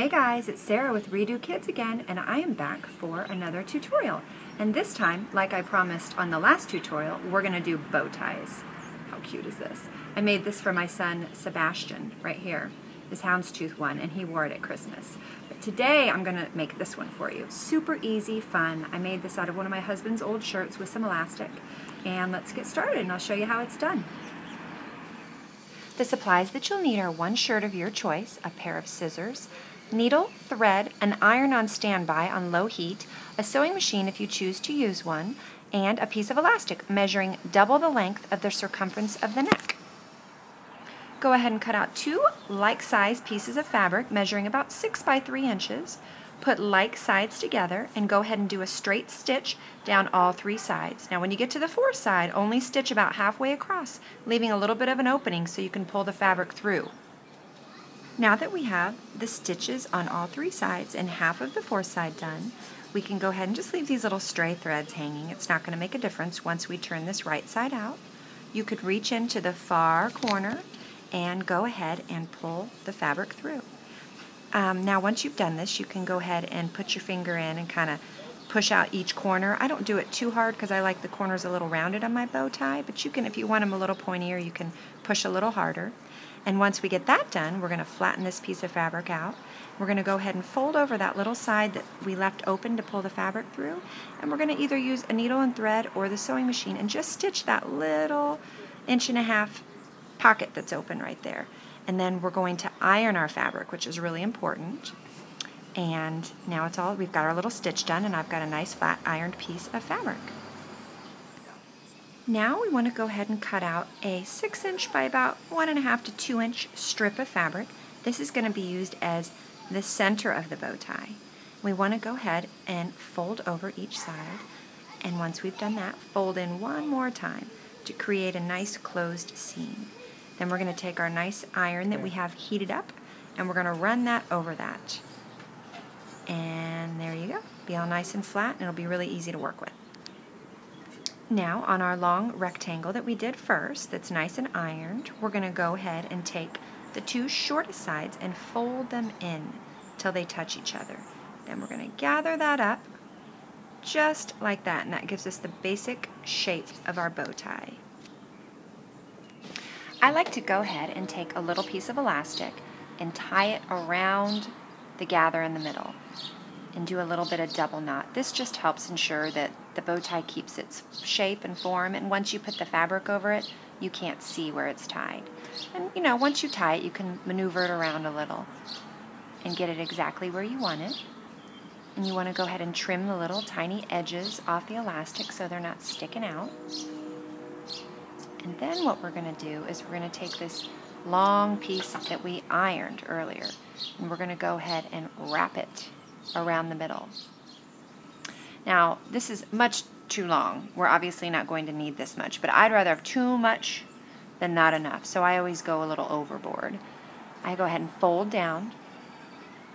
Hey guys, it's Sarah with Redo Kids again, and I am back for another tutorial. And this time, like I promised on the last tutorial, we're going to do bow ties. How cute is this? I made this for my son Sebastian right here, his houndstooth one, and he wore it at Christmas. But today I'm going to make this one for you. Super easy, fun. I made this out of one of my husband's old shirts with some elastic. And let's get started and I'll show you how it's done. The supplies that you'll need are one shirt of your choice, a pair of scissors, needle, thread, an iron on standby on low heat, a sewing machine if you choose to use one, and a piece of elastic measuring double the length of the circumference of the neck. Go ahead and cut out two like-sized pieces of fabric measuring about 6 by 3 inches. Put like sides together and go ahead and do a straight stitch down all 3 sides. Now when you get to the 4th side, only stitch about halfway across, leaving a little bit of an opening so you can pull the fabric through. Now that we have the stitches on all 3 sides and half of the 4th side done, we can go ahead and just leave these little stray threads hanging. It's not going to make a difference once we turn this right side out. You could reach into the far corner and go ahead and pull the fabric through. Now once you've done this, you can go ahead and put your finger in and kind of push out each corner. I don't do it too hard because I like the corners a little rounded on my bow tie, but you can, if you want them a little pointier, you can push a little harder. And once we get that done, we're going to flatten this piece of fabric out. We're going to go ahead and fold over that little side that we left open to pull the fabric through, and we're going to either use a needle and thread or the sewing machine and just stitch that little 1.5 inch pocket that's open right there. And then we're going to iron our fabric, which is really important. And now it's all, we've got our little stitch done, and I've got a nice flat ironed piece of fabric. Now we want to go ahead and cut out a 6 inch by about 1.5 to 2 inch strip of fabric. This is going to be used as the center of the bow tie. We want to go ahead and fold over each side, and once we've done that, fold in one more time to create a nice closed seam. Then we're going to take our nice iron that we have heated up, and we're going to run that over that. And there you go. Be all nice and flat, and it'll be really easy to work with. Now on our long rectangle that we did first, that's nice and ironed, we're going to go ahead and take the 2 shortest sides and fold them in till they touch each other. Then we're going to gather that up just like that, and that gives us the basic shape of our bow tie. I like to go ahead and take a little piece of elastic and tie it around the gather in the middle and do a little bit of double knot. This just helps ensure that the bow tie keeps its shape and form, and once you put the fabric over it, you can't see where it's tied. And you know, once you tie it, you can maneuver it around a little and get it exactly where you want it. And you want to go ahead and trim the little tiny edges off the elastic so they're not sticking out. And then what we're going to do is we're going to take this long piece that we ironed earlier, and we're going to go ahead and wrap it around the middle. Now, this is much too long. We're obviously not going to need this much, but I'd rather have too much than not enough, so I always go a little overboard. I go ahead and fold down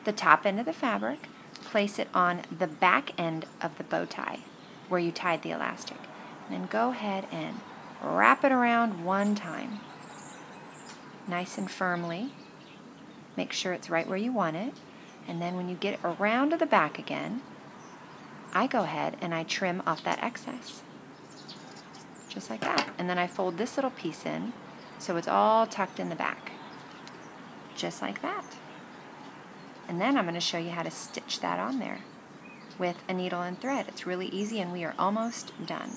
the top end of the fabric, place it on the back end of the bow tie where you tied the elastic, and then go ahead and wrap it around one time, nice and firmly. Make sure it's right where you want it, and then when you get it around to the back again, I go ahead and I trim off that excess, just like that. And then I fold this little piece in so it's all tucked in the back, just like that. And then I'm going to show you how to stitch that on there with a needle and thread. It's really easy, and we are almost done.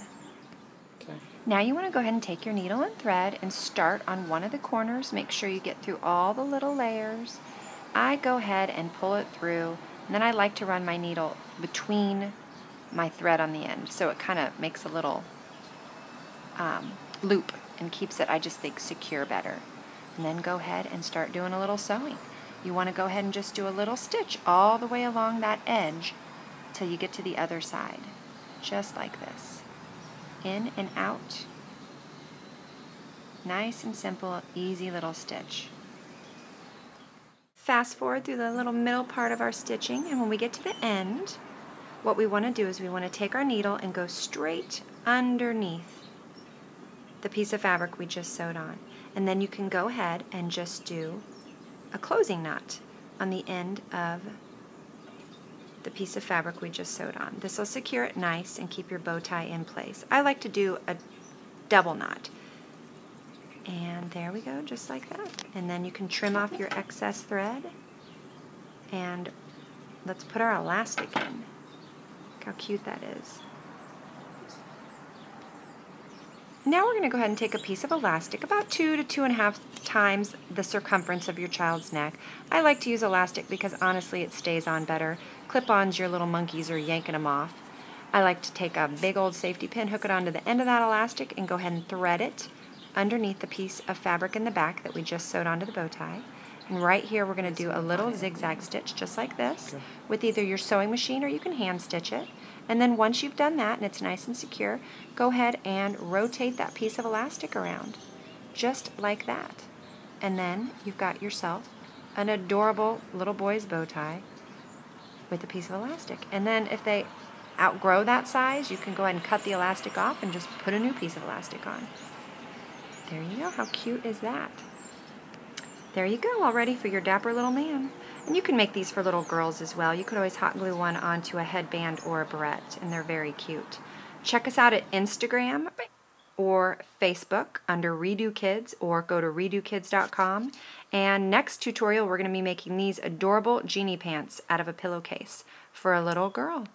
Now you want to go ahead and take your needle and thread and start on one of the corners. Make sure you get through all the little layers. I go ahead and pull it through, and then I like to run my needle between my thread on the end, so it kind of makes a little loop and keeps it, I just think, secure better. And then go ahead and start doing a little sewing. You want to go ahead and just do a little stitch all the way along that edge till you get to the other side, just like this. In and out. Nice and simple, easy little stitch. Fast forward through the little middle part of our stitching, and when we get to the end, what we want to do is we want to take our needle and go straight underneath the piece of fabric we just sewed on. And then you can go ahead and just do a closing knot on the end of the piece of fabric we just sewed on. This will secure it nice and keep your bow tie in place. I like to do a double knot. And there we go, just like that. And then you can trim off your excess thread. And let's put our elastic in. Look how cute that is. Now we're going to go ahead and take a piece of elastic, about 2 to 2.5 times the circumference of your child's neck. I like to use elastic because honestly it stays on better. Clip-ons, your little monkeys are yanking them off. I like to take a big old safety pin, hook it onto the end of that elastic, and go ahead and thread it underneath the piece of fabric in the back that we just sewed onto the bow tie. And right here we're going to do a little zigzag stitch just like this with either your sewing machine or you can hand stitch it. And then once you've done that and it's nice and secure, go ahead and rotate that piece of elastic around just like that. And then you've got yourself an adorable little boy's bow tie with a piece of elastic. And then if they outgrow that size, you can go ahead and cut the elastic off and just put a new piece of elastic on. There you go. How cute is that? There you go, all ready for your dapper little man. And you can make these for little girls as well. You could always hot glue one onto a headband or a barrette, and they're very cute. Check us out at Instagram or Facebook under Redo Kids, or go to redokids.com. And next tutorial, we're going to be making these adorable genie pants out of a pillowcase for a little girl.